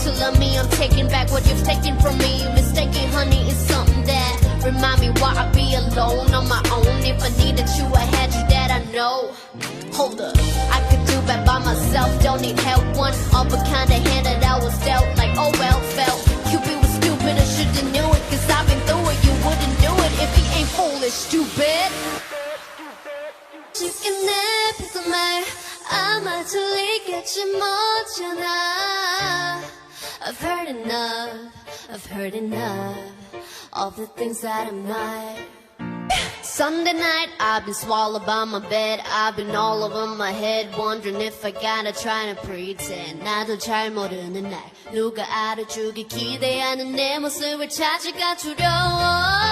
to love me, I'm taking back what you've taken from me. You mistaken, honey, it's something that remind me why I be alone on my own. If I needed you, I had you, that I know. Hold up, I could do bad by myself, don't need help. One of a kind of hand that I was dealt, like oh well, felt. Cupid was stupid, I should've knew it, cause I've been through it. You wouldn't do it if he ain't foolish, stupid. 지금 내 빗소말 아마 들리겠지 뭐잖아. I've heard enough of the things that I'm not. Sunday night, I've been swallowed by my bed. I've been all over my head, wondering if I gotta try to pretend. 나도 잘 모르는 날 누가 알아주길 기대하는 내 모습을 찾아가 두려워.